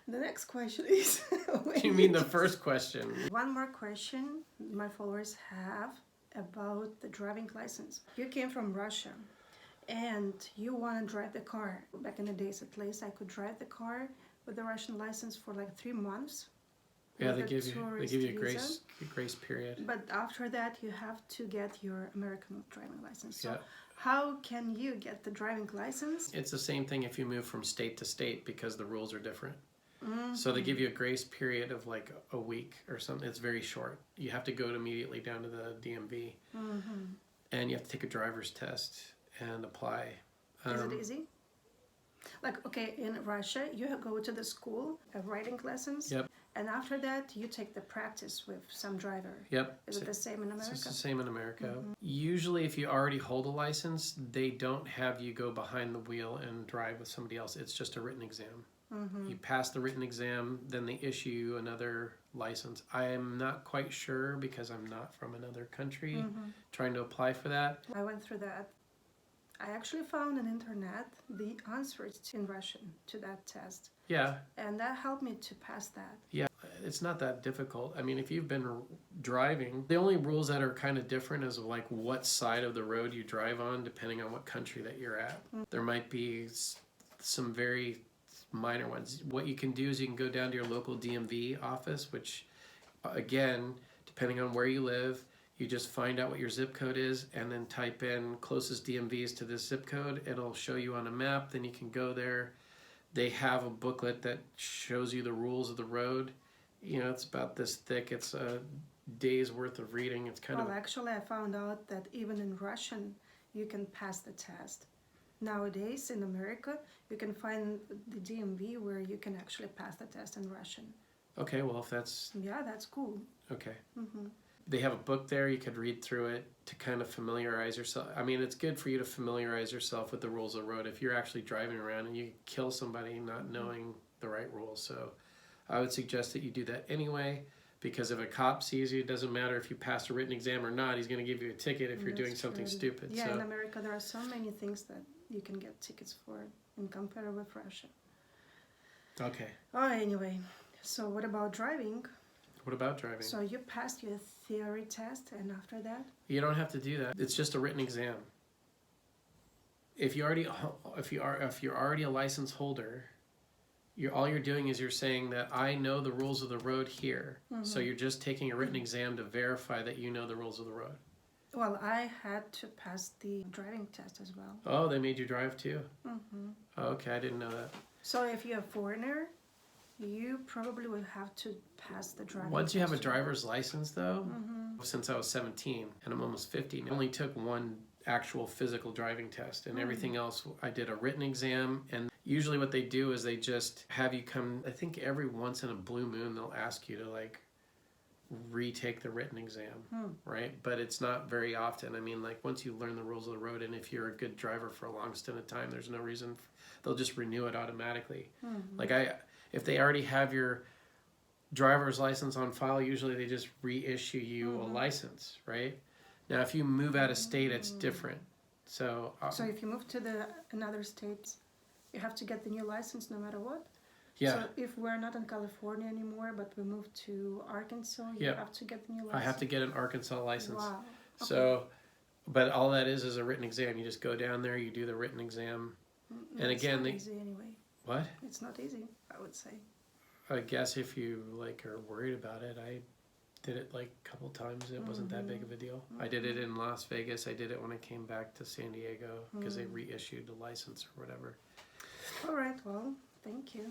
The next question is... You mean the first question? One more question my followers have about the driving license. You came from Russia and you want to drive the car. Back in the days at least, I could drive the car with the Russian license for like 3 months. Yeah, they give you a grace period. But after that, you have to get your American driving license. So Yeah. how can you get the driving license? It's the same thing if you move from state to state because the rules are different. Mm-hmm. So they give you a grace period of like a week or something. It's very short. You have to go immediately down to the DMV. Mm-hmm. And you have to take a driver's test and apply. Is it easy? Like, okay, in Russia, you go to the school of writing lessons. Yep. And after that, you take the practice with some driver. Yep. Is it the same in America? It's the same in America. Mm-hmm. Usually, if you already hold a license, they don't have you go behind the wheel and drive with somebody else. It's just a written exam. Mm-hmm. You pass the written exam, then they issue you another license. I am not quite sure because I'm not from another country trying to apply for that. I went through that. I actually found on internet the answers in Russian to that test. Yeah. And that helped me to pass that. Yeah, it's not that difficult. I mean, if you've been driving, the only rules that are kind of different is like what side of the road you drive on, depending on what country that you're at. There might be some very minor ones. What you can do is you can go down to your local DMV office, which again, depending on where you live, you just find out what your zip code is and then type in closest DMVs to this zip code. It'll show you on a map. Then you can go there. They have a booklet that shows you the rules of the road. You know, it's about this thick. It's a day's worth of reading. It's kind of... Well, actually, I found out that even in Russian, you can pass the test. Nowadays, in America, you can find the DMV where you can actually pass the test in Russian. Okay, well, if that's... Yeah, that's cool. Okay. Mm-hmm. They have a book there. You could read through it to kind of familiarize yourself. I mean, it's good for you to familiarize yourself with the rules of the road if you're actually driving around and you kill somebody not knowing the right rules. So I would suggest that you do that anyway, because if a cop sees you, it doesn't matter if you pass a written exam or not. He's going to give you a ticket if you're doing something stupid. Yeah, so. In America, there are so many things that you can get tickets for in compare with Russia. Okay. Oh, anyway, so what about driving? What about driving? So you passed your theory test, and after that? You don't have to do that. It's just a written exam. If you're already a license holder, all you're doing is you're saying that I know the rules of the road here. Mm-hmm. So you're just taking a written exam to verify that you know the rules of the road. Well, I had to pass the driving test as well. Oh, they made you drive too? Mm-hmm. Oh, okay, I didn't know that. So if you're a foreigner, you probably will have to pass the driving test. Once you have a driver's license, though, since I was 17 and I'm almost 50, I only took one actual physical driving test, and everything else I did a written exam. And usually what they do is they just have you come, I think every once in a blue moon they'll ask you to like retake the written exam, right? But it's not very often. I mean, like once you learn the rules of the road and if you're a good driver for a long stint of time, there's no reason they'll just renew it automatically. Like if they already have your driver's license on file, usually they just reissue you a license, right? Now, if you move out of state, it's different. So if you move to another state, you have to get the new license no matter what? Yeah. So if we're not in California anymore, but we moved to Arkansas, you have to get the new license? I have to get an Arkansas license. Wow. Okay. So, but all that is a written exam. You just go down there, you do the written exam. And again, it's not easy anyway. What? It's not easy, I would say. I guess if you like are worried about it, I did it like a couple times. It wasn't that big of a deal. I did it in Las Vegas. I did it when I came back to San Diego because they reissued the license or whatever. All right, well, thank you.